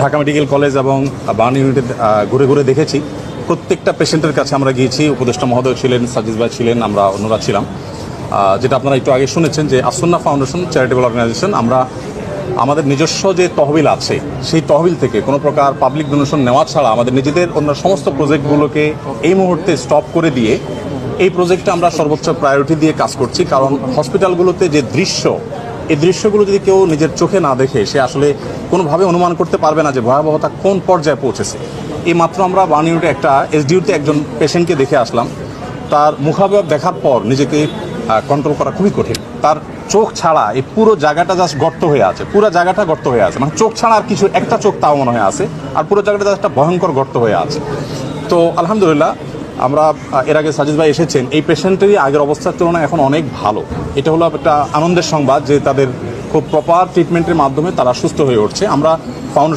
Dhaka medical college এবং burn ইউনিটে ঘুরে ঘুরে দেখেছি। প্রত্যেকটা পেশেন্টের কাছে আমরা গিয়েছি, উপদেষ্টা মহোদয় ছিলেন, সাজিদ ভাই ছিলেন, আমরা অন্যরা ছিলাম। যেটা আপনারা একটু আগে শুনেছেন যে আসন্না ফাউন্ডেশন চ্যারিটেবল অর্গানাইজেশন, আমরা আমাদের নিজস্ব যে তহবিল আছে সেই তহবিল থেকে কোনো প্রকার পাবলিক ডোনেশন নেওয়া ছাড়া আমাদের নিজেদের অন্য সমস্ত প্রজেক্টগুলোকে এই মুহূর্তে স্টপ করে দিয়ে এই প্রজেক্টে আমরা সর্বোচ্চ প্রায়োরিটি দিয়ে কাজ করছি। কারণ হসপিটালগুলোতে যে দৃশ্য, এই দৃশ্যগুলো যদি কেউ নিজের চোখে না দেখে সে আসলে কোনোভাবে অনুমান করতে পারবে না যে ভয়াবহতা কোন পর্যায়ে পৌঁছেছে। এই মাত্র আমরা বার্ন ইউনিটে একটা এসডিউতে একজন পেশেন্টকে দেখে আসলাম। তার মুখাবয়ব দেখার পর নিজেকে কন্ট্রোল করা খুবই কঠিন। তার চোখ ছাড়া এই পুরো জায়গাটা জাস্ট গর্ত হয়ে আছে, পুরো জায়গাটা গর্ত হয়ে আছে, মানে চোখ ছাড়া আর কিছু একটা চোখ তাও মনে হয় আছে, আর পুরো জায়গাটা জাস্ট একটা ভয়ঙ্কর গর্ত হয়ে আছে। তো আলহামদুলিল্লাহ আমরা এর আগে সাজিদ ভাই এসেছেন, এই পেশেন্টেরই আগের অবস্থার তুলনায় এখন অনেক ভালো। এটা হলো একটা আনন্দের সংবাদ যে তাদের খুব প্রপার ট্রিটমেন্টের মাধ্যমে তারা সুস্থ হয়ে উঠছে। আমরা